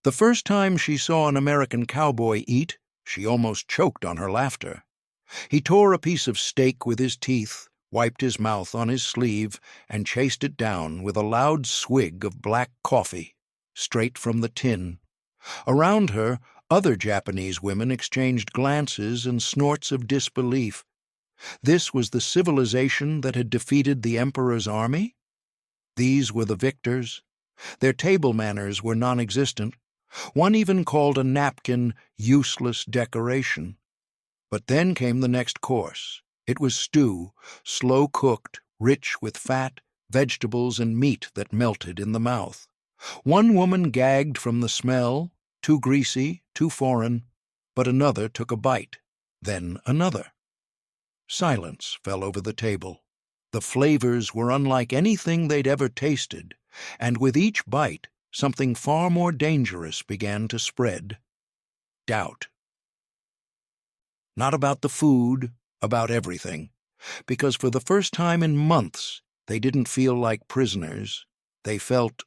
The first time she saw an American cowboy eat, she almost choked on her laughter. He tore a piece of steak with his teeth, wiped his mouth on his sleeve, and chased it down with a loud swig of black coffee, straight from the tin. Around her, other Japanese women exchanged glances and snorts of disbelief. This was the civilization that had defeated the emperor's army? These were the victors. Their table manners were non-existent. One even called a napkin useless decoration. But then came the next course. It was stew, slow-cooked, rich with fat, vegetables, and meat that melted in the mouth. One woman gagged from the smell, too greasy, too foreign, but another took a bite, then another. Silence fell over the table. The flavors were unlike anything they'd ever tasted, and with each bite, something far more dangerous began to spread. Doubt. Not about the food, about everything, because for the first time in months, they didn't feel like prisoners. They felt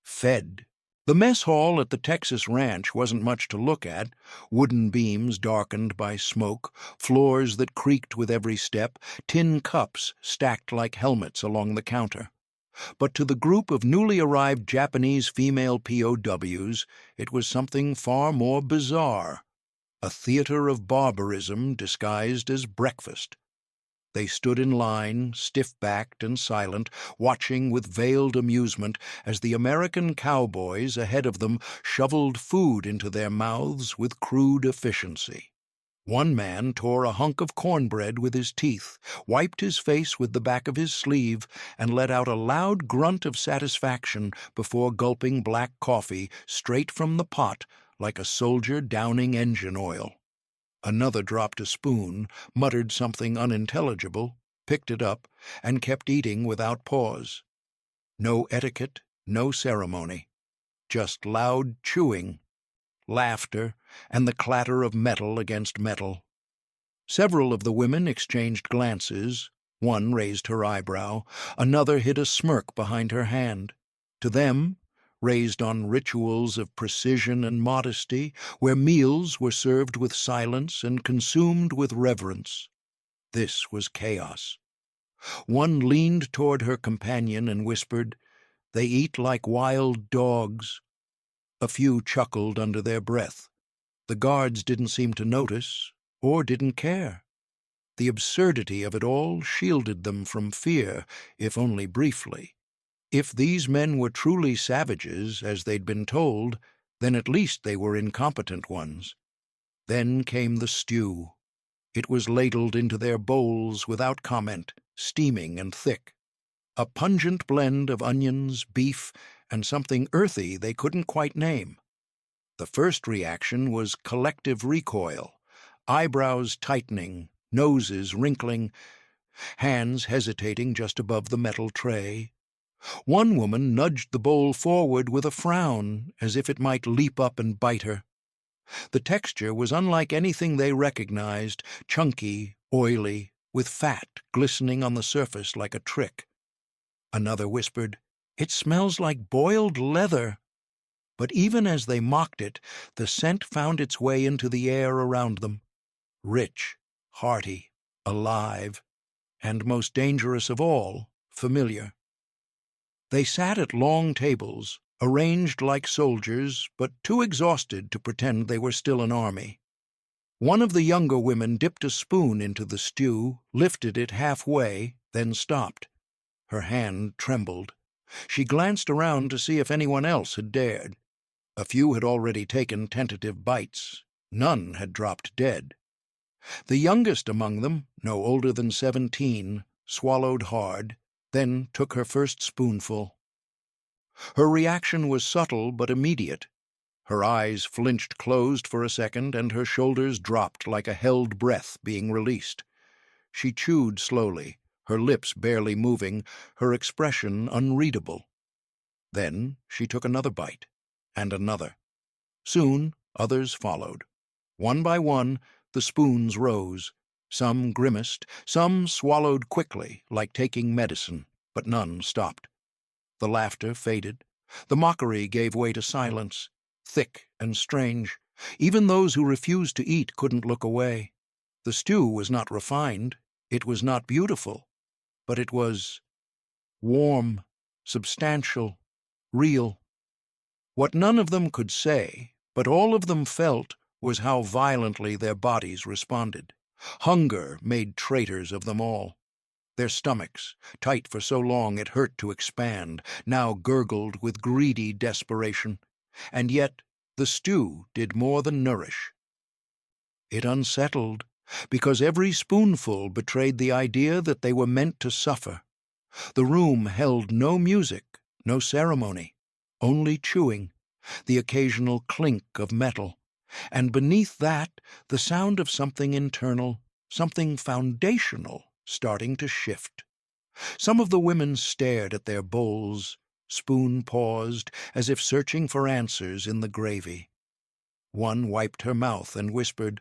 fed. The mess hall at the Texas ranch wasn't much to look at, wooden beams darkened by smoke, floors that creaked with every step, tin cups stacked like helmets along the counter. But to the group of newly arrived Japanese female POWs, it was something far more bizarre. A theater of barbarism disguised as breakfast. They stood in line, stiff-backed and silent, watching with veiled amusement as the American cowboys ahead of them shoveled food into their mouths with crude efficiency. One man tore a hunk of cornbread with his teeth, wiped his face with the back of his sleeve, and let out a loud grunt of satisfaction before gulping black coffee straight from the pot like a soldier downing engine oil. Another dropped a spoon, muttered something unintelligible, picked it up, and kept eating without pause. No etiquette, no ceremony. Just loud chewing, laughter, and the clatter of metal against metal. Several of the women exchanged glances. One raised her eyebrow, another hid a smirk behind her hand. To them, raised on rituals of precision and modesty, where meals were served with silence and consumed with reverence. This was chaos. One leaned toward her companion and whispered, "They eat like wild dogs." A few chuckled under their breath. The guards didn't seem to notice, or didn't care. The absurdity of it all shielded them from fear, if only briefly. If these men were truly savages, as they'd been told, then at least they were incompetent ones. Then came the stew. It was ladled into their bowls without comment, steaming and thick. A pungent blend of onions, beef, and something earthy they couldn't quite name. The first reaction was collective recoil, eyebrows tightening, noses wrinkling, hands hesitating just above the metal tray. One woman nudged the bowl forward with a frown, as if it might leap up and bite her. The texture was unlike anything they recognized, chunky, oily, with fat glistening on the surface like a trick. Another whispered, "It smells like boiled leather." But even as they mocked it, the scent found its way into the air around them. Rich, hearty, alive, and most dangerous of all, familiar. They sat at long tables, arranged like soldiers, but too exhausted to pretend they were still an army. One of the younger women dipped a spoon into the stew, lifted it halfway, then stopped. Her hand trembled. She glanced around to see if anyone else had dared. A few had already taken tentative bites. None had dropped dead. The youngest among them, no older than 17, swallowed hard, then took her first spoonful. Her reaction was subtle but immediate. Her eyes flinched closed for a second, and her shoulders dropped like a held breath being released. She chewed slowly, her lips barely moving, her expression unreadable. Then she took another bite, and another. Soon others followed. One by one, the spoons rose. Some grimaced, some swallowed quickly, like taking medicine, but none stopped. The laughter faded. The mockery gave way to silence. thick and strange. Even those who refused to eat couldn't look away. The stew was not refined, it was not beautiful, but it was warm, substantial, real. What none of them could say, but all of them felt, was how violently their bodies responded. Hunger made traitors of them all. Their stomachs, tight for so long it hurt to expand, now gurgled with greedy desperation. And yet the stew did more than nourish. It unsettled, because every spoonful betrayed the idea that they were meant to suffer. The room held no music, no ceremony, only chewing, the occasional clink of metal, and beneath that the sound of something internal, something foundational, starting to shift. Some of the women stared at their bowls, spoon paused, as if searching for answers in the gravy. One wiped her mouth and whispered,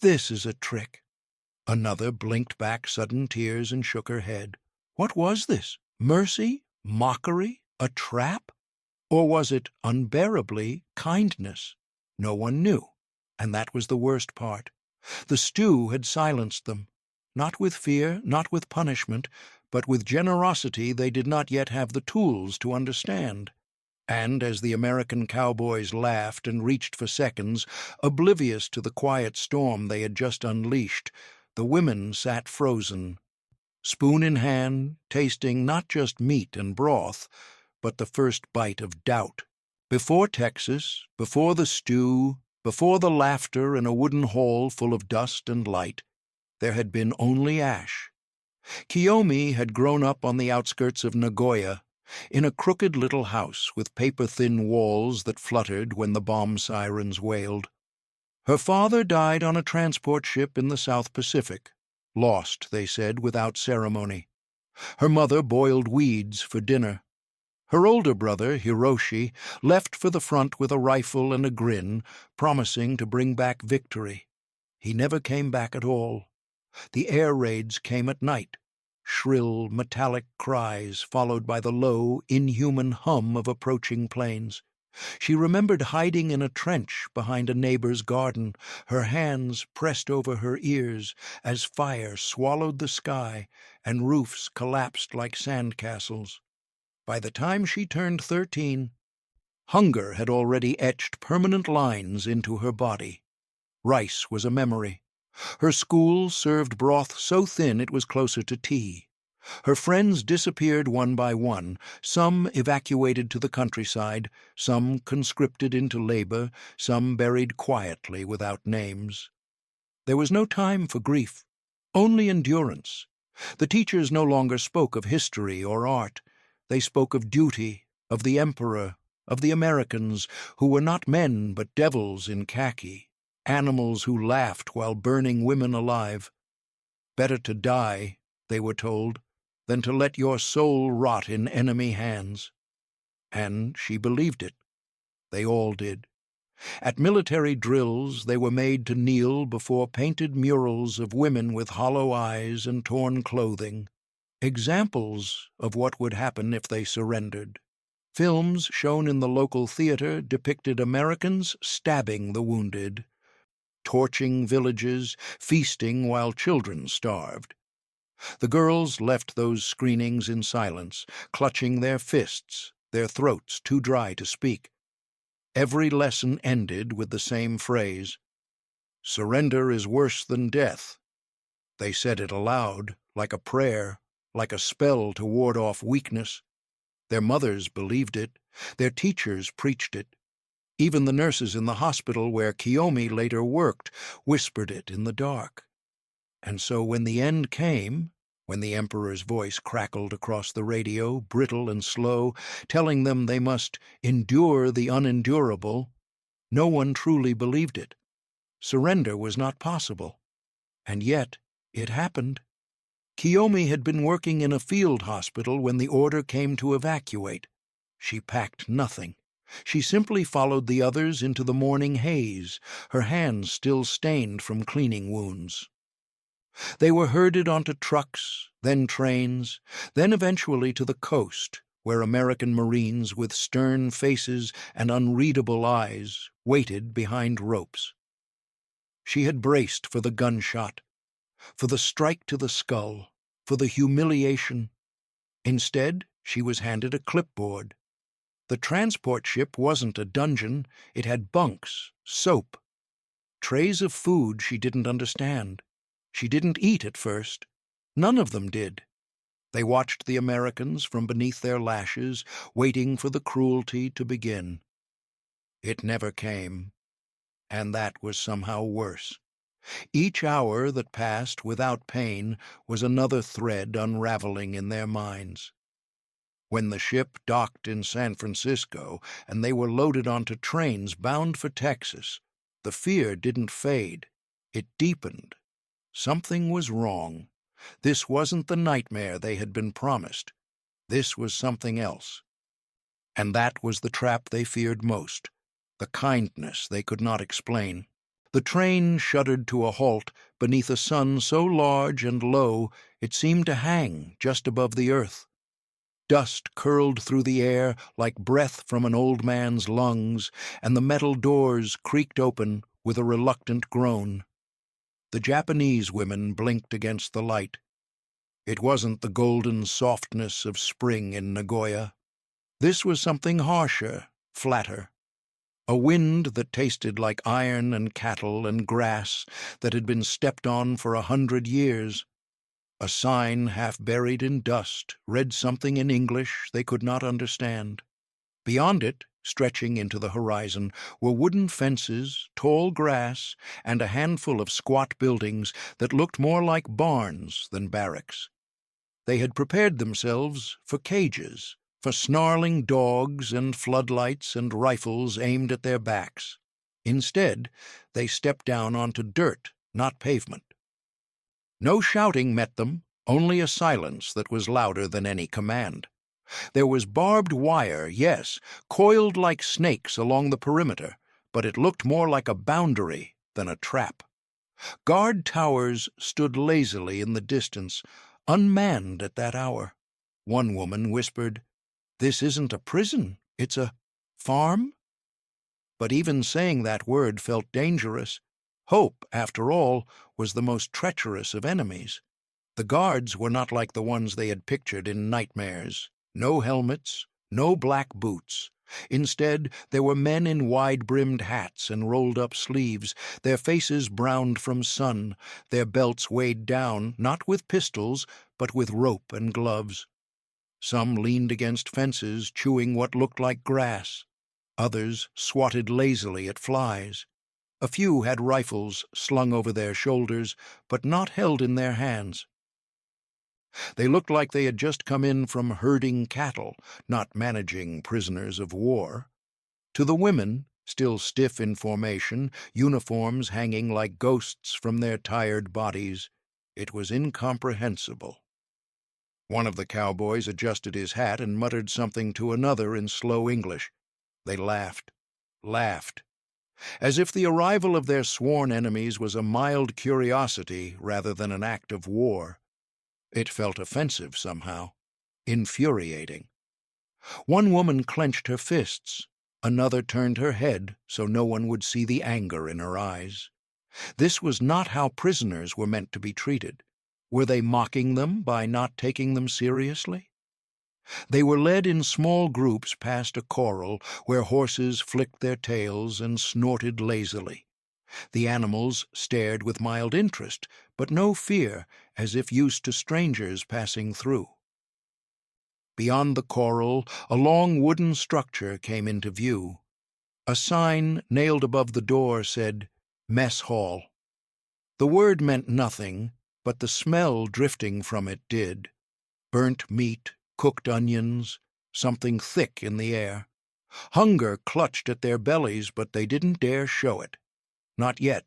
"This is a trick." Another blinked back sudden tears and shook her head. What was this? Mercy? Mockery? A trap? Or was it unbearably kindness? No one knew, and that was the worst part. The stew had silenced them, not with fear, not with punishment, but with generosity they did not yet have the tools to understand. And as the American cowboys laughed and reached for seconds, oblivious to the quiet storm they had just unleashed, the women sat frozen, spoon in hand, tasting not just meat and broth, but the first bite of doubt. Before Texas, before the stew, before the laughter in a wooden hall full of dust and light, there had been only ash. Kiyomi had grown up on the outskirts of Nagoya, in a crooked little house with paper-thin walls that fluttered when the bomb sirens wailed. Her father died on a transport ship in the South Pacific, lost, they said, without ceremony. Her mother boiled weeds for dinner. Her older brother, Hiroshi, left for the front with a rifle and a grin, promising to bring back victory. He never came back at all. The air raids came at night, shrill, metallic cries followed by the low, inhuman hum of approaching planes. She remembered hiding in a trench behind a neighbor's garden, her hands pressed over her ears as fire swallowed the sky and roofs collapsed like sandcastles. By the time she turned 13, hunger had already etched permanent lines into her body. Rice was a memory. Her school served broth so thin it was closer to tea. Her friends disappeared one by one, some evacuated to the countryside, some conscripted into labor, some buried quietly without names. There was no time for grief, only endurance. The teachers no longer spoke of history or art. They spoke of duty, of the emperor, of the Americans, who were not men but devils in khaki, animals who laughed while burning women alive. Better to die, they were told, than to let your soul rot in enemy hands. And she believed it. They all did. At military drills they were made to kneel before painted murals of women with hollow eyes and torn clothing, examples of what would happen if they surrendered. Films shown in the local theater depicted Americans stabbing the wounded, torching villages, feasting while children starved. The girls left those screenings in silence, clutching their fists, their throats too dry to speak. Every lesson ended with the same phrase, "Surrender is worse than death." They said it aloud, like a prayer, like a spell to ward off weakness. Their mothers believed it. Their teachers preached it. Even the nurses in the hospital where Kiyomi later worked whispered it in the dark. And so when the end came, when the Emperor's voice crackled across the radio, brittle and slow, telling them they must endure the unendurable, no one truly believed it. Surrender was not possible. And yet it happened. Kiyomi had been working in a field hospital when the order came to evacuate. She packed nothing. She simply followed the others into the morning haze, her hands still stained from cleaning wounds. They were herded onto trucks, then trains, then eventually to the coast, where American Marines with stern faces and unreadable eyes waited behind ropes. She had braced for the gunshot, for the strike to the skull, for the humiliation. Instead, she was handed a clipboard. The transport ship wasn't a dungeon. It had bunks, soap, trays of food she didn't understand. She didn't eat at first. None of them did. They watched the Americans from beneath their lashes, waiting for the cruelty to begin. It never came, and that was somehow worse. Each hour that passed without pain was another thread unraveling in their minds. When the ship docked in San Francisco and they were loaded onto trains bound for Texas, the fear didn't fade. It deepened. Something was wrong. This wasn't the nightmare they had been promised. This was something else. And that was the trap they feared most, the kindness they could not explain. The train shuddered to a halt beneath a sun so large and low it seemed to hang just above the earth. Dust curled through the air like breath from an old man's lungs, and the metal doors creaked open with a reluctant groan. The Japanese women blinked against the light. It wasn't the golden softness of spring in Nagoya. This was something harsher, flatter. A wind that tasted like iron and cattle and grass that had been stepped on for 100 years. A sign half buried in dust read something in English they could not understand. Beyond it, stretching into the horizon, were wooden fences, tall grass, and a handful of squat buildings that looked more like barns than barracks. They had prepared themselves for cages, for snarling dogs and floodlights and rifles aimed at their backs. Instead, they stepped down onto dirt, not pavement. No shouting met them, only a silence that was louder than any command. There was barbed wire, yes, coiled like snakes along the perimeter, but it looked more like a boundary than a trap. Guard towers stood lazily in the distance, unmanned at that hour. One woman whispered, "This isn't a prison, it's a farm?" But even saying that word felt dangerous. Hope, after all, was the most treacherous of enemies. The guards were not like the ones they had pictured in nightmares. No helmets, no black boots. Instead, there were men in wide-brimmed hats and rolled-up sleeves, their faces browned from sun, their belts weighed down, not with pistols, but with rope and gloves. Some leaned against fences, chewing what looked like grass. Others swatted lazily at flies. A few had rifles slung over their shoulders, but not held in their hands. They looked like they had just come in from herding cattle, not managing prisoners of war. To the women, still stiff in formation, uniforms hanging like ghosts from their tired bodies, it was incomprehensible. One of the cowboys adjusted his hat and muttered something to another in slow English. They laughed, as if the arrival of their sworn enemies was a mild curiosity rather than an act of war. It felt offensive somehow, infuriating. One woman clenched her fists. Another turned her head so no one would see the anger in her eyes. This was not how prisoners were meant to be treated. Were they mocking them by not taking them seriously? They were led in small groups past a corral where horses flicked their tails and snorted lazily. The animals stared with mild interest, but no fear, as if used to strangers passing through. Beyond the corral, a long wooden structure came into view. A sign nailed above the door said, "Mess Hall." The word meant nothing, but the smell drifting from it did. Burnt meat, cooked onions, something thick in the air. Hunger clutched at their bellies, but they didn't dare show it. Not yet.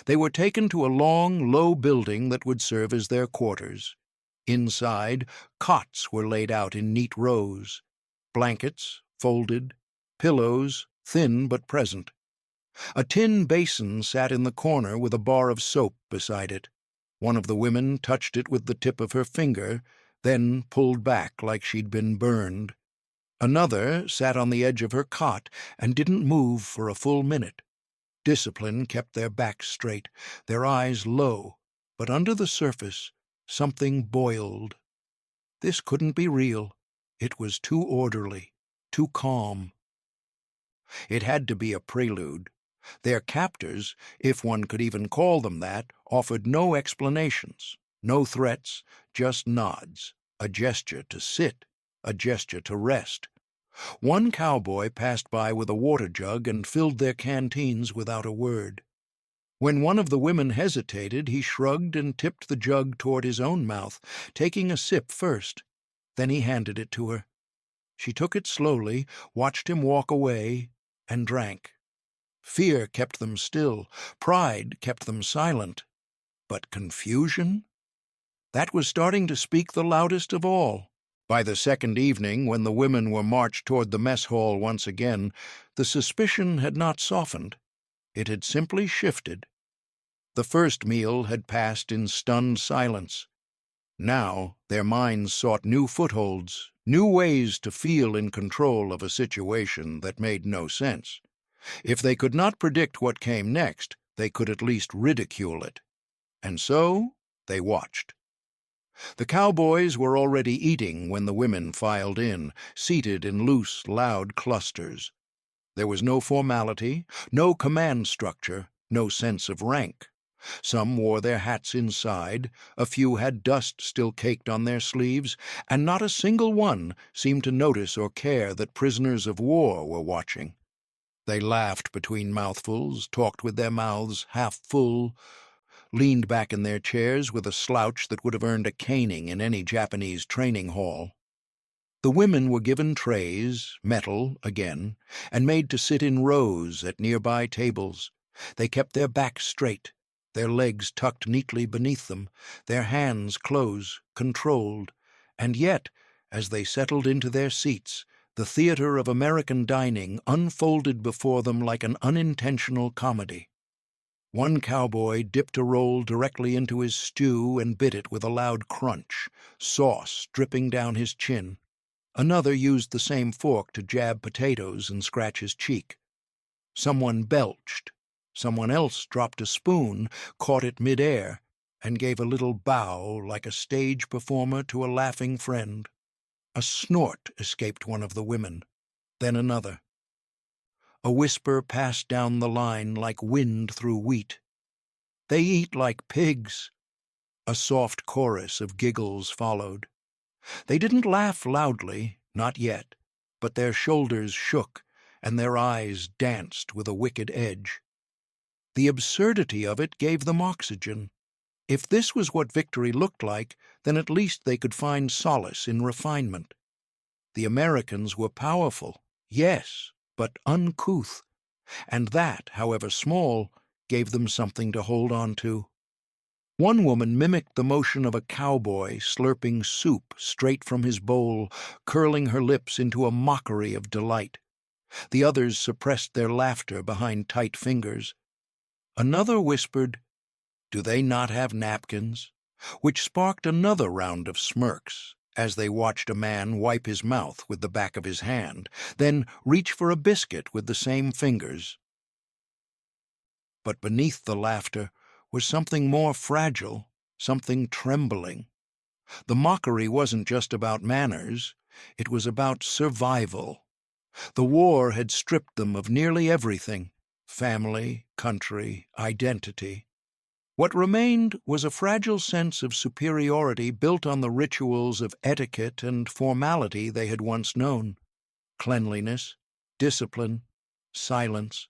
They were taken to a long, low building that would serve as their quarters. Inside, cots were laid out in neat rows. Blankets, folded. Pillows, thin but present. A tin basin sat in the corner with a bar of soap beside it. One of the women touched it with the tip of her finger, then pulled back like she'd been burned. Another sat on the edge of her cot and didn't move for a full minute. Discipline kept their backs straight, their eyes low, but under the surface something boiled. This couldn't be real. It was too orderly, too calm. It had to be a prelude. Their captors, if one could even call them that, offered no explanations, no threats, just nods, a gesture to sit, a gesture to rest. One cowboy passed by with a water jug and filled their canteens without a word. When one of the women hesitated, he shrugged and tipped the jug toward his own mouth, taking a sip first. Then he handed it to her. She took it slowly, watched him walk away, and drank. Fear kept them still, pride kept them silent. But confusion? That was starting to speak the loudest of all. By the second evening, when the women were marched toward the mess hall once again, the suspicion had not softened. It had simply shifted. The first meal had passed in stunned silence. Now their minds sought new footholds, new ways to feel in control of a situation that made no sense. If they could not predict what came next, they could at least ridicule it. And so they watched. The cowboys were already eating when the women filed in, seated in loose, loud clusters. There was no formality, no command structure, no sense of rank. Some wore their hats inside, a few had dust still caked on their sleeves, and not a single one seemed to notice or care that prisoners of war were watching. They laughed between mouthfuls, talked with their mouths half full, leaned back in their chairs with a slouch that would have earned a caning in any Japanese training hall. The women were given trays, metal again, and made to sit in rows at nearby tables. They kept their backs straight, their legs tucked neatly beneath them, their hands close, controlled, and yet, as they settled into their seats, the theater of American dining unfolded before them like an unintentional comedy. One cowboy dipped a roll directly into his stew and bit it with a loud crunch, sauce dripping down his chin. Another used the same fork to jab potatoes and scratch his cheek. Someone belched. Someone else dropped a spoon, caught it mid-air, and gave a little bow like a stage performer to a laughing friend. A snort escaped one of the women, then another. A whisper passed down the line like wind through wheat. "They eat like pigs." A soft chorus of giggles followed. They didn't laugh loudly, not yet, but their shoulders shook and their eyes danced with a wicked edge. The absurdity of it gave them oxygen. If this was what victory looked like, then at least they could find solace in refinement. The Americans were powerful, yes, but uncouth, and that, however small, gave them something to hold on to. One woman mimicked the motion of a cowboy slurping soup straight from his bowl, curling her lips into a mockery of delight. The others suppressed their laughter behind tight fingers. Another whispered, "Do they not have napkins?" which sparked another round of smirks as they watched a man wipe his mouth with the back of his hand, then reach for a biscuit with the same fingers. But beneath the laughter was something more fragile, something trembling. The mockery wasn't just about manners, it was about survival. The war had stripped them of nearly everything: family, country, identity. What remained was a fragile sense of superiority built on the rituals of etiquette and formality they had once known: cleanliness, discipline, silence.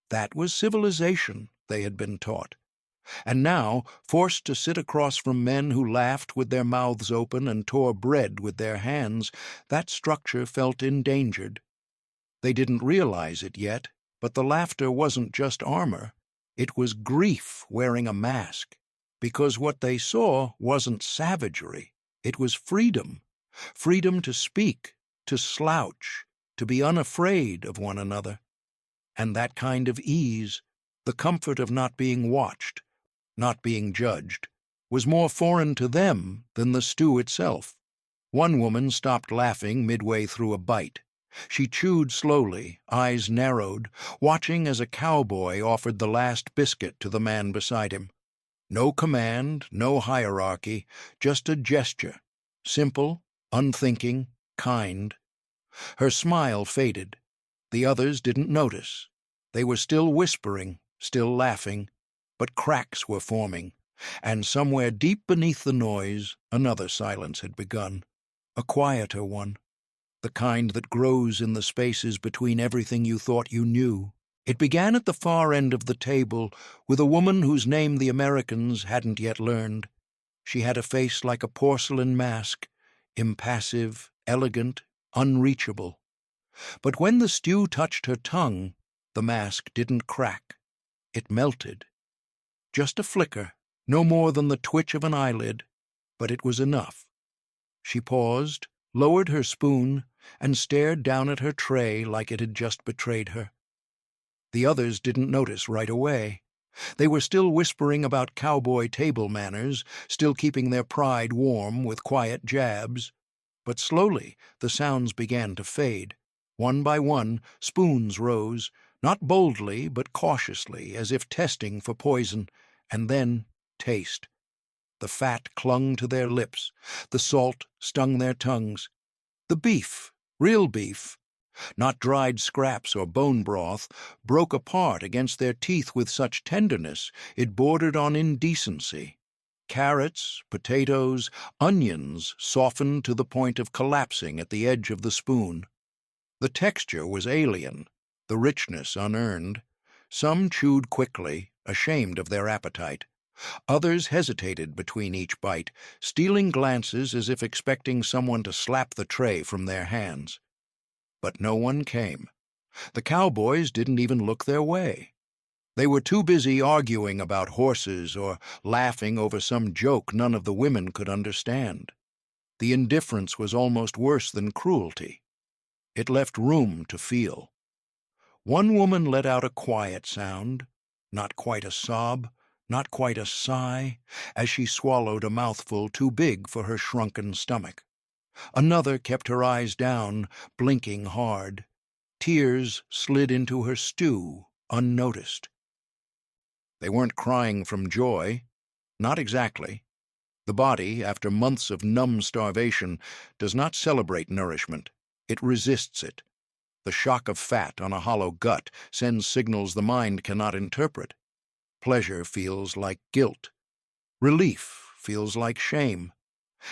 That was civilization, they had been taught. And now, forced to sit across from men who laughed with their mouths open and tore bread with their hands, that structure felt endangered. They didn't realize it yet, but the laughter wasn't just armor. It was grief wearing a mask, because what they saw wasn't savagery. It was freedom. Freedom to speak, to slouch, to be unafraid of one another. And that kind of ease, the comfort of not being watched, not being judged, was more foreign to them than the stew itself. One woman stopped laughing midway through a bite. She chewed slowly, eyes narrowed, watching as a cowboy offered the last biscuit to the man beside him. No command, no hierarchy, just a gesture, simple, unthinking, kind. Her smile faded. The others didn't notice. They were still whispering, still laughing, but cracks were forming, and somewhere deep beneath the noise another silence had begun, a quieter one, the kind that grows in the spaces between everything you thought you knew. It began at the far end of the table with a woman whose name the Americans hadn't yet learned. She had a face like a porcelain mask, impassive, elegant, unreachable. But when the stew touched her tongue, the mask didn't crack. It melted. Just a flicker, no more than the twitch of an eyelid, but it was enough. She paused, lowered her spoon, and stared down at her tray like it had just betrayed her. The others didn't notice right away. They were still whispering about cowboy table manners, still keeping their pride warm with quiet jabs. But slowly the sounds began to fade. One by one, spoons rose, not boldly but cautiously, as if testing for poison, and then taste. The fat clung to their lips, the salt stung their tongues. The beef, real beef, not dried scraps or bone broth, broke apart against their teeth with such tenderness it bordered on indecency. Carrots, potatoes, onions softened to the point of collapsing at the edge of the spoon. The texture was alien, the richness unearned. Some chewed quickly, ashamed of their appetite. Others hesitated between each bite, stealing glances as if expecting someone to slap the tray from their hands. But no one came. The cowboys didn't even look their way. They were too busy arguing about horses or laughing over some joke none of the women could understand. The indifference was almost worse than cruelty. It left room to feel. One woman let out a quiet sound, not quite a sob, not quite a sigh, as she swallowed a mouthful too big for her shrunken stomach. Another kept her eyes down, blinking hard. Tears slid into her stew, unnoticed. They weren't crying from joy. Not exactly. The body, after months of numb starvation, does not celebrate nourishment. It resists it. The shock of fat on a hollow gut sends signals the mind cannot interpret. Pleasure feels like guilt. Relief feels like shame.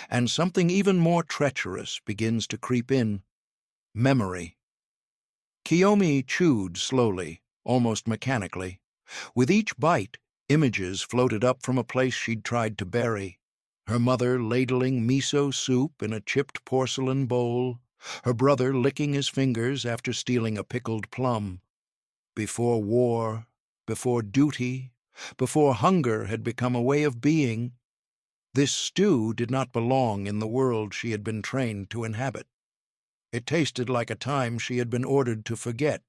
And something even more treacherous begins to creep in: memory. Kiyomi chewed slowly, almost mechanically. With each bite, images floated up from a place she'd tried to bury. Her mother ladling miso soup in a chipped porcelain bowl, her brother licking his fingers after stealing a pickled plum. Before war, before duty, before hunger had become a way of being, this stew did not belong in the world she had been trained to inhabit. It tasted like a time she had been ordered to forget.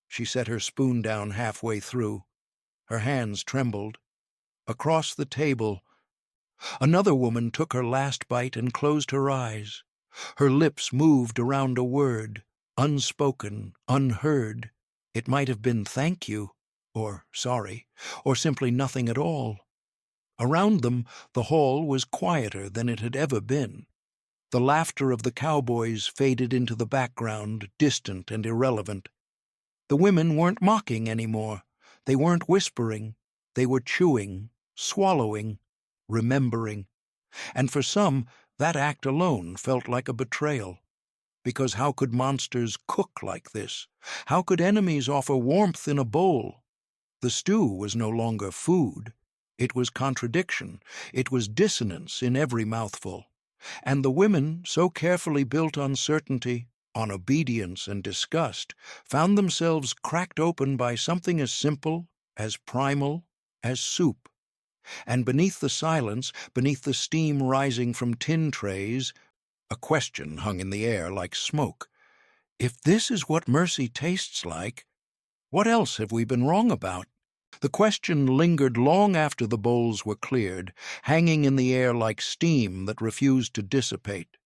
She set her spoon down halfway through. Her hands trembled. Across the table, another woman took her last bite and closed her eyes. Her lips moved around a word, unspoken, unheard. It might have been thank you, or sorry, or simply nothing at all. Around them, the hall was quieter than it had ever been. The laughter of the cowboys faded into the background, distant and irrelevant. The women weren't mocking anymore. They weren't whispering. They were chewing, swallowing, remembering. And for some, that act alone felt like a betrayal. Because how could monsters cook like this? How could enemies offer warmth in a bowl? The stew was no longer food. It was contradiction. It was dissonance in every mouthful. And the women, so carefully built on certainty, on obedience and disgust, found themselves cracked open by something as simple, as primal, as soup. And beneath the silence, beneath the steam rising from tin trays, a question hung in the air like smoke. If this is what mercy tastes like, what else have we been wrong about? The question lingered long after the bowls were cleared, hanging in the air like steam that refused to dissipate.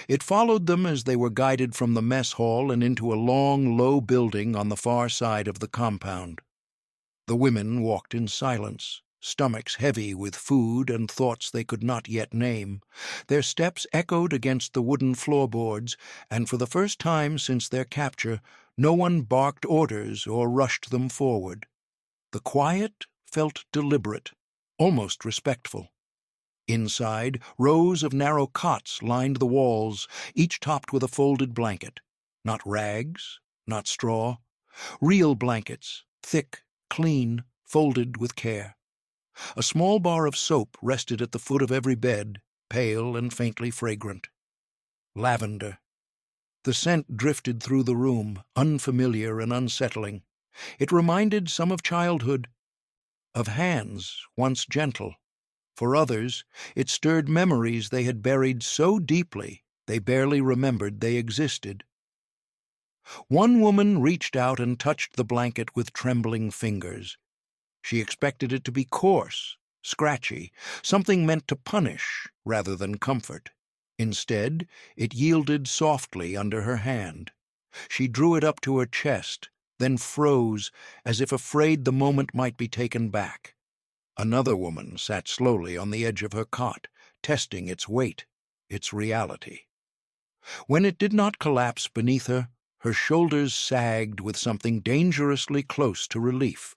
It followed them as they were guided from the mess hall and into a long, low building on the far side of the compound. The women walked in silence, stomachs heavy with food and thoughts they could not yet name. Their steps echoed against the wooden floorboards, and for the first time since their capture, no one barked orders or rushed them forward. The quiet felt deliberate, almost respectful. Inside, rows of narrow cots lined the walls, each topped with a folded blanket. Not rags, not straw. Real blankets, thick, clean, folded with care. A small bar of soap rested at the foot of every bed, pale and faintly fragrant. Lavender. The scent drifted through the room, unfamiliar and unsettling. It reminded some of childhood, of hands once gentle. For others, it stirred memories they had buried so deeply they barely remembered they existed. One woman reached out and touched the blanket with trembling fingers. She expected it to be coarse, scratchy, something meant to punish rather than comfort. Instead, it yielded softly under her hand. She drew it up to her chest, then froze, as if afraid the moment might be taken back. Another woman sat slowly on the edge of her cot, testing its weight, its reality. When it did not collapse beneath her, her shoulders sagged with something dangerously close to relief.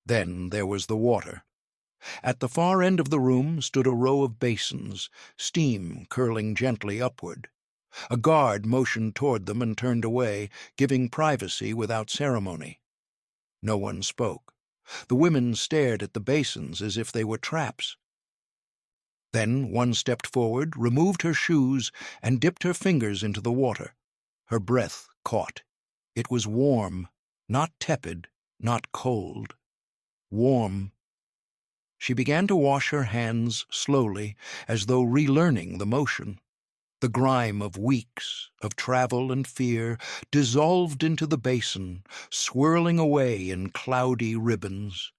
Then there was the water. At the far end of the room stood a row of basins, steam curling gently upward. A guard motioned toward them and turned away, giving privacy without ceremony. No one spoke. The women stared at the basins as if they were traps. Then one stepped forward, removed her shoes, and dipped her fingers into the water. Her breath caught. It was warm, not tepid, not cold. Warm. She began to wash her hands slowly, as though relearning the motion. The grime of weeks, of travel and fear, dissolved into the basin, swirling away in cloudy ribbons.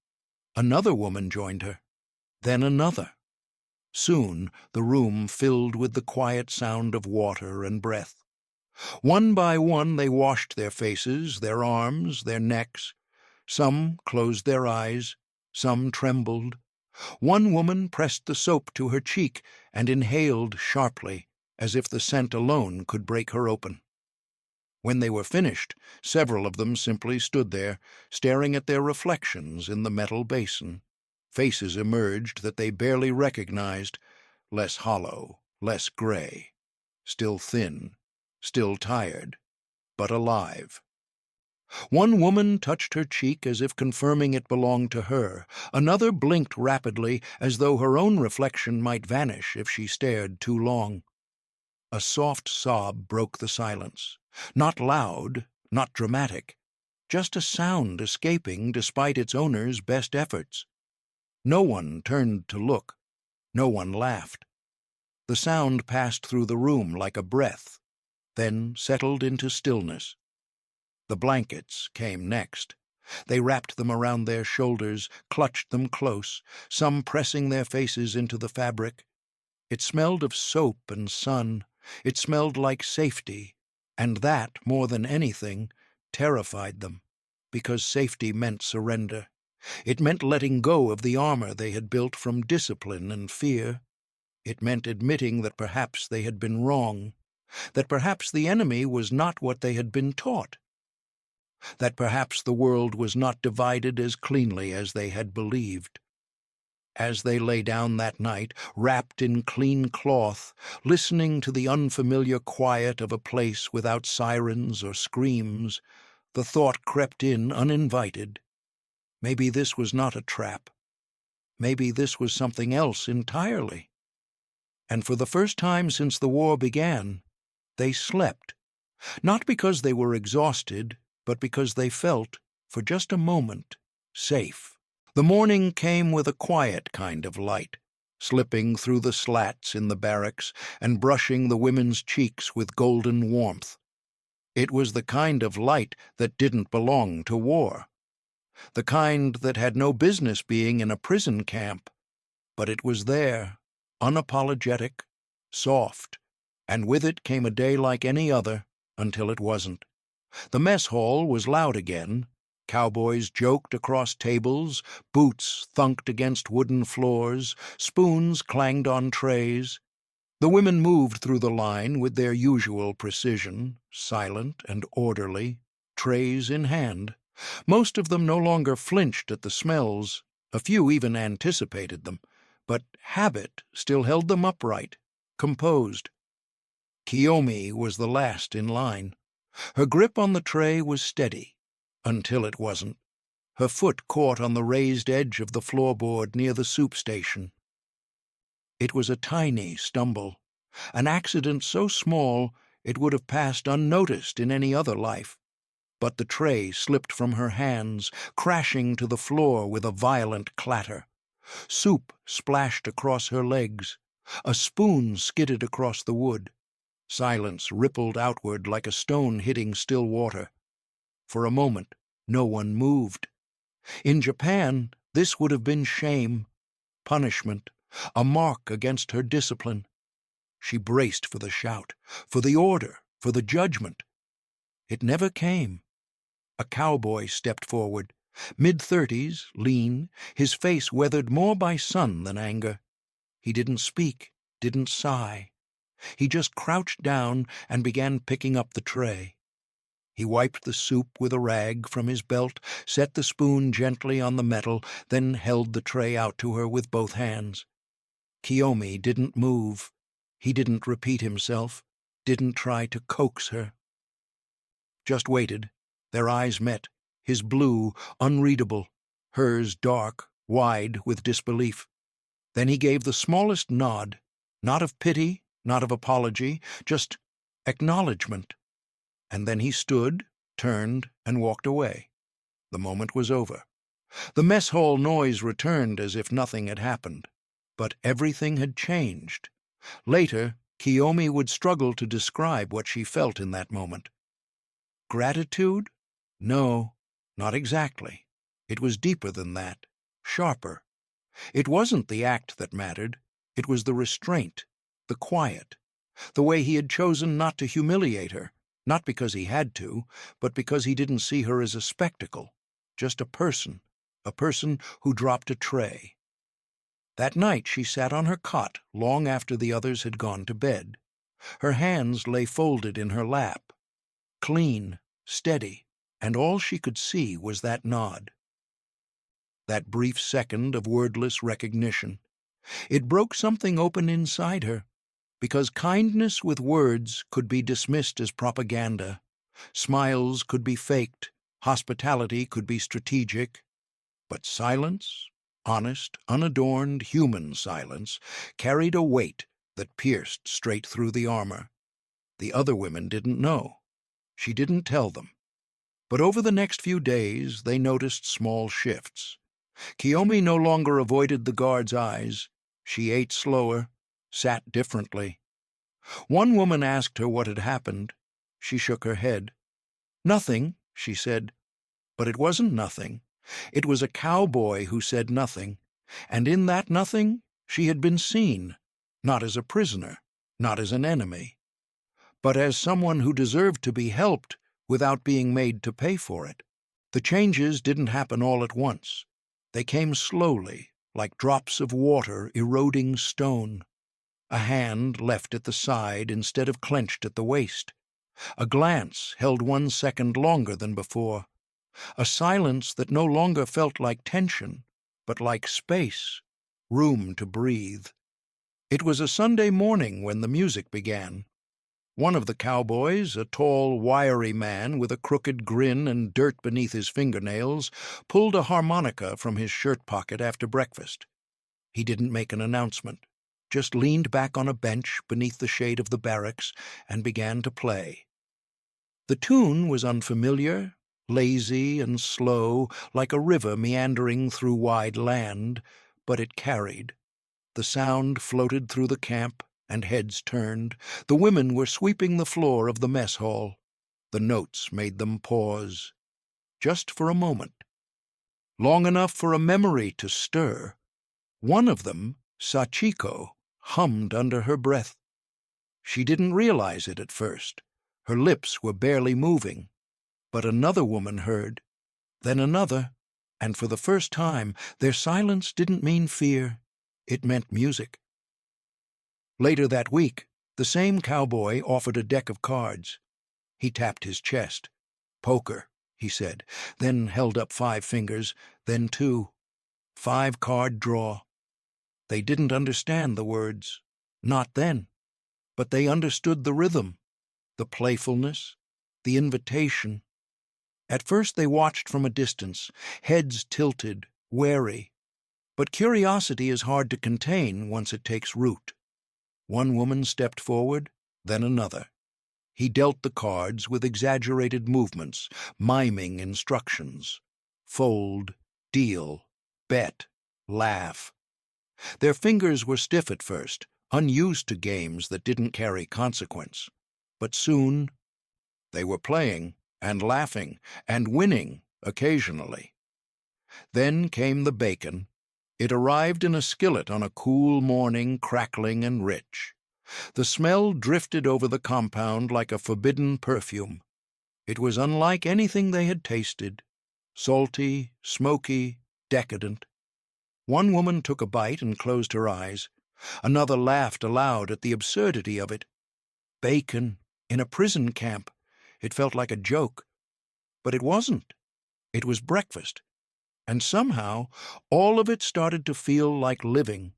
Another woman joined her, then another. Soon the room filled with the quiet sound of water and breath. One by one they washed their faces, their arms, their necks. Some closed their eyes, some trembled. One woman pressed the soap to her cheek and inhaled sharply, as if the scent alone could break her open. When they were finished, several of them simply stood there, staring at their reflections in the metal basin. Faces emerged that they barely recognized, less hollow, less gray, still thin, still tired, but alive. One woman touched her cheek as if confirming it belonged to her. Another blinked rapidly, as though her own reflection might vanish if she stared too long. A soft sob broke the silence. Not loud, not dramatic, just a sound escaping despite its owner's best efforts. No one turned to look. No one laughed. The sound passed through the room like a breath, then settled into stillness. The blankets came next. They wrapped them around their shoulders, clutched them close, some pressing their faces into the fabric. It smelled of soap and sun. It smelled like safety, and that, more than anything, terrified them, because safety meant surrender. It meant letting go of the armor they had built from discipline and fear. It meant admitting that perhaps they had been wrong, that perhaps the enemy was not what they had been taught, that perhaps the world was not divided as cleanly as they had believed. As they lay down that night, wrapped in clean cloth, listening to the unfamiliar quiet of a place without sirens or screams, the thought crept in uninvited. Maybe this was not a trap. Maybe this was something else entirely. And for the first time since the war began, they slept, not because they were exhausted, but because they felt, for just a moment, safe. The morning came with a quiet kind of light, slipping through the slats in the barracks and brushing the women's cheeks with golden warmth. It was the kind of light that didn't belong to war. the kind that had no business being in a prison camp, but it was there, unapologetic, soft, and with it came a day like any other until it wasn't. The mess hall was loud again. Cowboys joked across tables, boots thunked against wooden floors, spoons clanged on trays. The women moved through the line with their usual precision, silent and orderly, trays in hand. Most of them no longer flinched at the smells, a few even anticipated them, but habit still held them upright, composed. Kiyomi was the last in line. Her grip on the tray was steady, until it wasn't. Her foot caught on the raised edge of the floorboard near the soup station. It was a tiny stumble, an accident so small it would have passed unnoticed in any other life. But the tray slipped from her hands, crashing to the floor with a violent clatter. Soup splashed across her legs. A spoon skidded across the wood. Silence rippled outward like a stone hitting still water. For a moment, no one moved. In Japan, this would have been shame, punishment, a mark against her discipline. She braced for the shout, for the order, for the judgment. It never came. A cowboy stepped forward, mid-30s, lean, his face weathered more by sun than anger. He didn't speak, didn't sigh. He just crouched down and began picking up the tray. He wiped the soup with a rag from his belt, set the spoon gently on the metal, then held the tray out to her with both hands. Kiyomi didn't move. He didn't repeat himself, didn't try to coax her. Just waited. Their eyes met, his blue, unreadable, hers dark, wide with disbelief. Then he gave the smallest nod, not of pity, not of apology, just acknowledgement. And then he stood, turned, and walked away. The moment was over. The mess hall noise returned as if nothing had happened. But everything had changed. Later, Kiyomi would struggle to describe what she felt in that moment. Gratitude? No, not exactly. It was deeper than that, sharper. It wasn't the act that mattered. It was the restraint, the quiet, the way he had chosen not to humiliate her, not because he had to, but because he didn't see her as a spectacle, just a person who dropped a tray. That night she sat on her cot long after the others had gone to bed. Her hands lay folded in her lap, clean, steady, and all she could see was that nod. That brief second of wordless recognition. It broke something open inside her, because kindness with words could be dismissed as propaganda. Smiles could be faked, hospitality could be strategic. But silence, honest, unadorned, human silence, carried a weight that pierced straight through the armor. The other women didn't know. She didn't tell them. But over the next few days they noticed small shifts. Kiyomi no longer avoided the guard's eyes. She ate slower, sat differently. One woman asked her what had happened. She shook her head. "Nothing," she said. But it wasn't nothing. It was a cowboy who said nothing, and in that nothing she had been seen, not as a prisoner, not as an enemy, but as someone who deserved to be helped without being made to pay for it. The changes didn't happen all at once. They came slowly, like drops of water eroding stone. A hand left at the side instead of clenched at the waist. A glance held 1 second longer than before. A silence that no longer felt like tension, but like space, room to breathe. It was a Sunday morning when the music began. One of the cowboys, a tall, wiry man with a crooked grin and dirt beneath his fingernails, pulled a harmonica from his shirt pocket after breakfast. He didn't make an announcement, just leaned back on a bench beneath the shade of the barracks and began to play. The tune was unfamiliar, lazy and slow, like a river meandering through wide land, but it carried. The sound floated through the camp, and heads turned. The women were sweeping the floor of the mess hall. The notes made them pause. Just for a moment. long enough for a memory to stir. One of them, Sachiko, hummed under her breath. She didn't realize it at first. Her lips were barely moving. But another woman heard, then another, and for the first time their silence didn't mean fear. It meant music. Later that week, the same cowboy offered a deck of cards. He tapped his chest. "Poker," he said, then held up 5 fingers, then 2. 5-card draw. They didn't understand the words. Not then. But they understood the rhythm, the playfulness, the invitation. At first they watched from a distance, heads tilted, wary. But curiosity is hard to contain once it takes root. One woman stepped forward, then another. He dealt the cards with exaggerated movements, miming instructions. Fold, deal, bet, laugh. Their fingers were stiff at first, unused to games that didn't carry consequence. But soon they were playing and laughing and winning occasionally. Then came the bacon. It arrived in a skillet on a cool morning, crackling and rich. The smell drifted over the compound like a forbidden perfume. It was unlike anything they had tasted. Salty, smoky, decadent. One woman took a bite and closed her eyes. Another laughed aloud at the absurdity of it. Bacon in a prison camp. It felt like a joke. But it wasn't. It was breakfast. And somehow, all of it started to feel like living.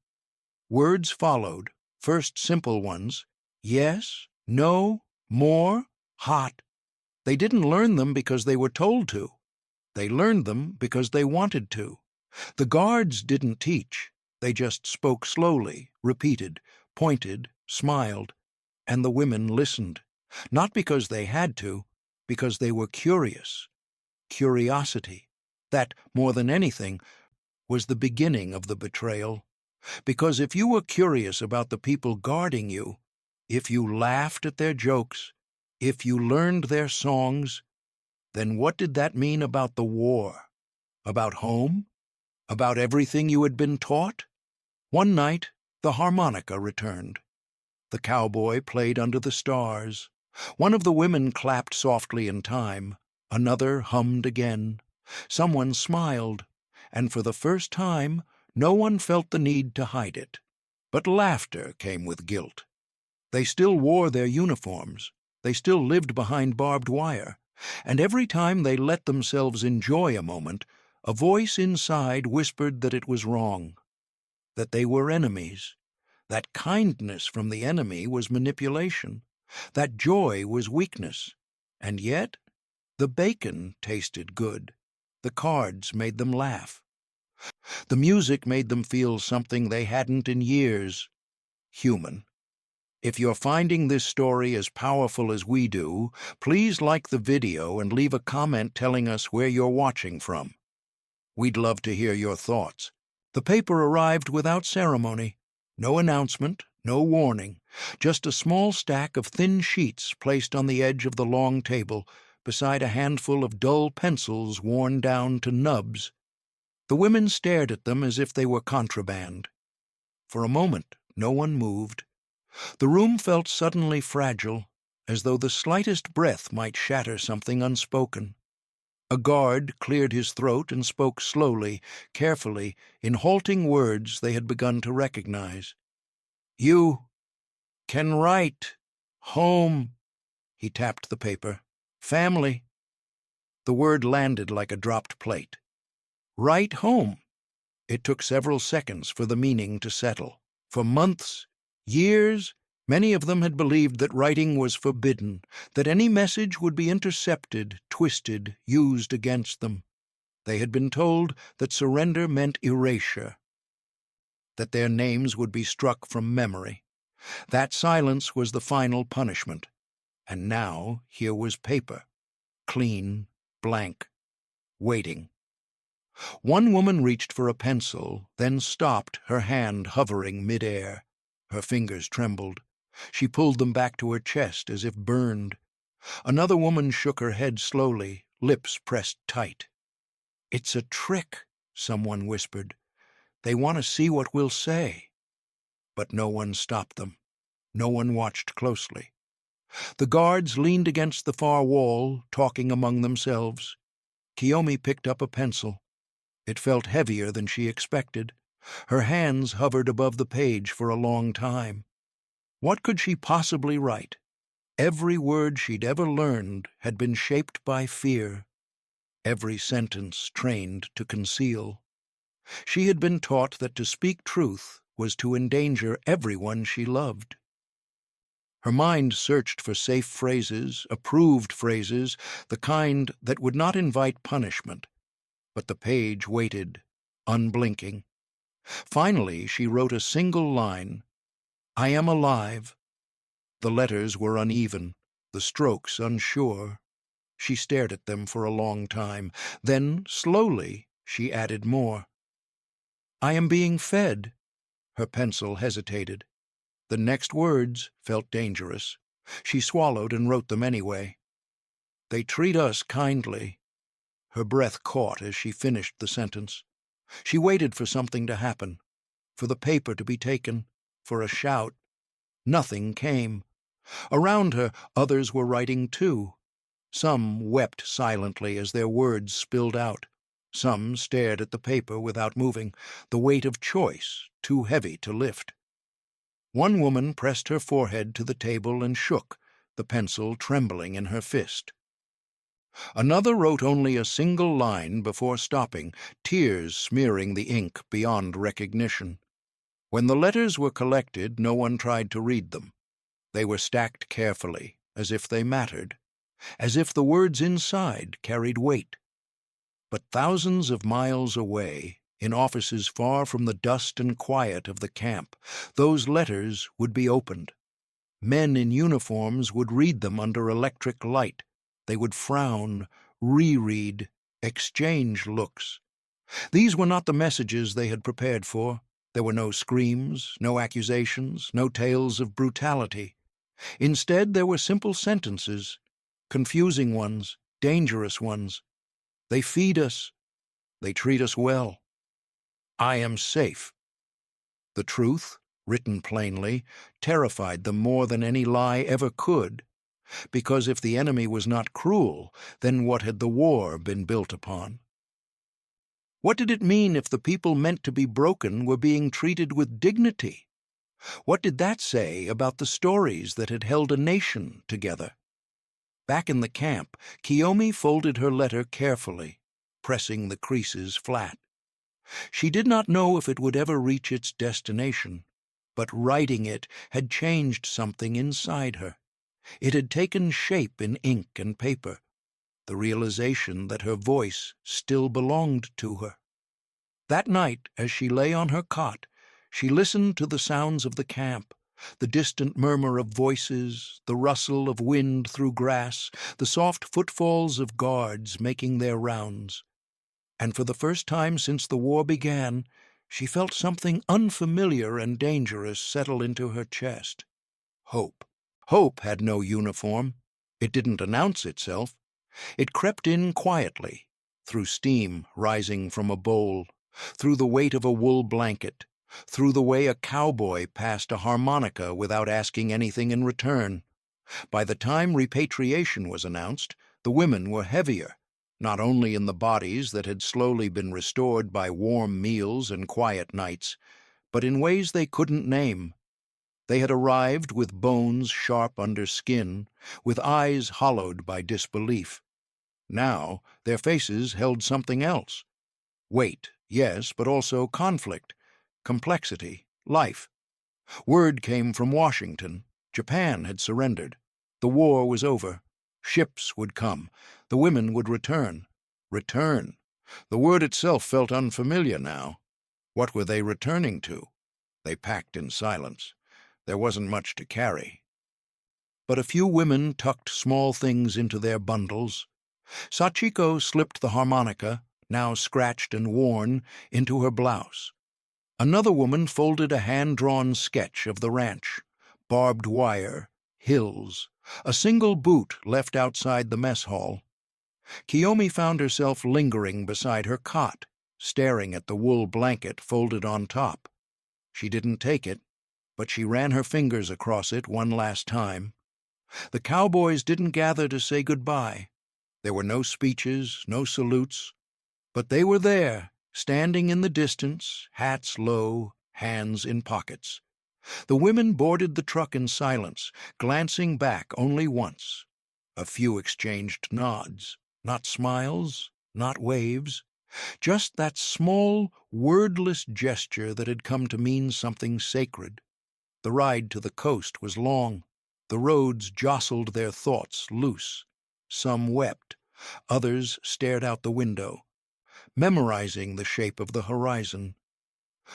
Words followed, first simple ones. Yes, no, more, hot. They didn't learn them because they were told to. They learned them because they wanted to. The guards didn't teach. They just spoke slowly, repeated, pointed, smiled. And the women listened. Not because they had to, because they were curious. Curiosity. That, more than anything, was the beginning of the betrayal. Because if you were curious about the people guarding you, if you laughed at their jokes, if you learned their songs, then what did that mean about the war? About home? About everything you had been taught? One night, the harmonica returned. The cowboy played under the stars. One of the women clapped softly in time. Another hummed again. Someone smiled, and for the first time, no one felt the need to hide it. But laughter came with guilt. They still wore their uniforms. They still lived behind barbed wire. And every time they let themselves enjoy a moment, a voice inside whispered that it was wrong, that they were enemies, that kindness from the enemy was manipulation, that joy was weakness. And yet, the bacon tasted good. The cards made them laugh. The music made them feel something they hadn't in years. Human. If you're finding this story as powerful as we do, please like the video and leave a comment telling us where you're watching from. We'd love to hear your thoughts. The paper arrived without ceremony. No announcement, no warning. Just a small stack of thin sheets placed on the edge of the long table, beside a handful of dull pencils worn down to nubs. The women stared at them as if they were contraband. For a moment, no one moved. The room felt suddenly fragile, as though the slightest breath might shatter something unspoken. A guard cleared his throat and spoke slowly, carefully, in halting words they had begun to recognize. "You can write. Home." He tapped the paper. "Family." The word landed like a dropped plate. Write home. It took several seconds for the meaning to settle. For months, years, many of them had believed that writing was forbidden, that any message would be intercepted, twisted, used against them. They had been told that surrender meant erasure, that their names would be struck from memory. That silence was the final punishment. And now here was paper, clean, blank, waiting. One woman reached for a pencil, then stopped, her hand hovering mid-air. Her fingers trembled. She pulled them back to her chest as if burned. Another woman shook her head slowly, lips pressed tight. "It's a trick," someone whispered. "They want to see what we'll say." But no one stopped them. No one watched closely. The guards leaned against the far wall, talking among themselves. Kiyomi picked up a pencil. It felt heavier than she expected. Her hands hovered above the page for a long time. What could she possibly write? Every word she'd ever learned had been shaped by fear, every sentence trained to conceal. She had been taught that to speak truth was to endanger everyone she loved. Her mind searched for safe phrases, approved phrases, the kind that would not invite punishment. But the page waited, unblinking. Finally, she wrote a single line, "I am alive." The letters were uneven, the strokes unsure. She stared at them for a long time. Then, slowly, she added more. "I am being fed." Her pencil hesitated. The next words felt dangerous. She swallowed and wrote them anyway. "They treat us kindly." Her breath caught as she finished the sentence. She waited for something to happen, for the paper to be taken, for a shout. Nothing came. Around her, others were writing too. Some wept silently as their words spilled out. Some stared at the paper without moving, the weight of choice too heavy to lift. One woman pressed her forehead to the table and shook, the pencil trembling in her fist. Another wrote only a single line before stopping, tears smearing the ink beyond recognition. When the letters were collected, no one tried to read them. They were stacked carefully, as if they mattered, as if the words inside carried weight. But thousands of miles away, in offices far from the dust and quiet of the camp, those letters would be opened. Men in uniforms would read them under electric light. They would frown, reread, exchange looks. These were not the messages they had prepared for. There were no screams, no accusations, no tales of brutality. Instead, there were simple sentences, confusing ones, dangerous ones. They feed us. They treat us well. I am safe. The truth, written plainly, terrified them more than any lie ever could, because if the enemy was not cruel, then what had the war been built upon? What did it mean if the people meant to be broken were being treated with dignity? What did that say about the stories that had held a nation together? Back in the camp, Kiyomi folded her letter carefully, pressing the creases flat. She did not know if it would ever reach its destination, but writing it had changed something inside her. It had taken shape in ink and paper, the realization that her voice still belonged to her. That night, as she lay on her cot, she listened to the sounds of the camp, the distant murmur of voices, the rustle of wind through grass, the soft footfalls of guards making their rounds. And for the first time since the war began, she felt something unfamiliar and dangerous settle into her chest. Hope. Hope had no uniform. It didn't announce itself. It crept in quietly, through steam rising from a bowl, through the weight of a wool blanket, through the way a cowboy passed a harmonica without asking anything in return. By the time repatriation was announced, the women were heavier, not only in the bodies that had slowly been restored by warm meals and quiet nights, but in ways they couldn't name. They had arrived with bones sharp under skin, with eyes hollowed by disbelief. Now their faces held something else. Weight, yes, but also conflict, complexity, life. Word came from Washington. Japan had surrendered. The war was over. Ships would come. The women would return. Return. The word itself felt unfamiliar now. What were they returning to? They packed in silence. There wasn't much to carry. But a few women tucked small things into their bundles. Sachiko slipped the harmonica, now scratched and worn, into her blouse. Another woman folded a hand-drawn sketch of the ranch, barbed wire, hills, a single boot left outside the mess hall. Kiyomi found herself lingering beside her cot, staring at the wool blanket folded on top. She didn't take it, but she ran her fingers across it one last time. The cowboys didn't gather to say goodbye. There were no speeches, no salutes, but they were there, standing in the distance, hats low, hands in pockets. The women boarded the truck in silence, glancing back only once. A few exchanged nods, not smiles, not waves, just that small, wordless gesture that had come to mean something sacred. The ride to the coast was long. The roads jostled their thoughts loose. Some wept. Others stared out the window, memorizing the shape of the horizon.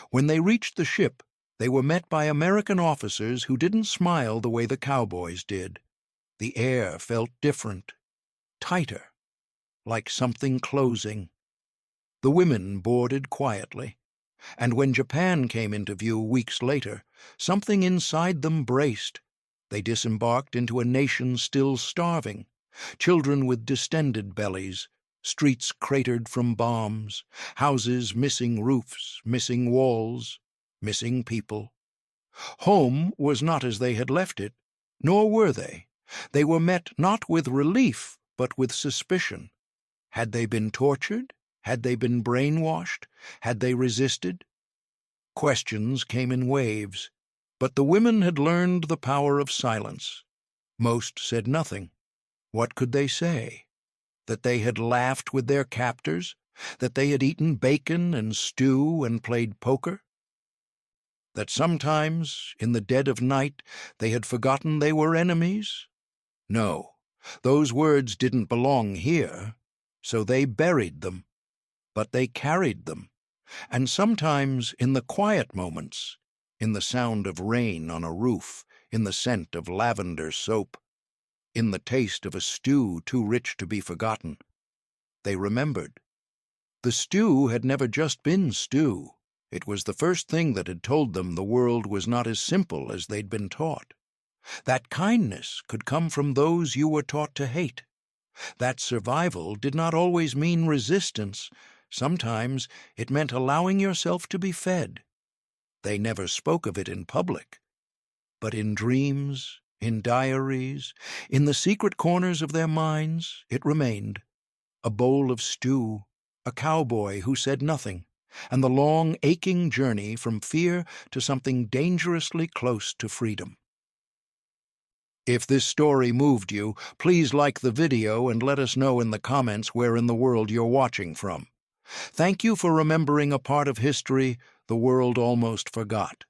When they reached the ship, they were met by American officers who didn't smile the way the cowboys did. The air felt different, tighter, like something closing. The women boarded quietly, and when Japan came into view weeks later, something inside them braced. They disembarked into a nation still starving, children with distended bellies, streets cratered from bombs, houses missing roofs, missing walls, missing people. Home was not as they had left it, nor were they. They were met not with relief, but with suspicion. Had they been tortured? Had they been brainwashed? Had they resisted? Questions came in waves, but the women had learned the power of silence. Most said nothing. What could they say? That they had laughed with their captors? That they had eaten bacon and stew and played poker? That sometimes, in the dead of night, they had forgotten they were enemies? No, those words didn't belong here, so they buried them. But they carried them, and sometimes in the quiet moments, in the sound of rain on a roof, in the scent of lavender soap, in the taste of a stew too rich to be forgotten, they remembered. The stew had never just been stew. It was the first thing that had told them the world was not as simple as they'd been taught. That kindness could come from those you were taught to hate. That survival did not always mean resistance. Sometimes it meant allowing yourself to be fed. They never spoke of it in public, but in dreams, in diaries, in the secret corners of their minds, it remained. A bowl of stew, a cowboy who said nothing, and the long, aching journey from fear to something dangerously close to freedom. If this story moved you, please like the video and let us know in the comments where in the world you're watching from. Thank you for remembering a part of history the world almost forgot.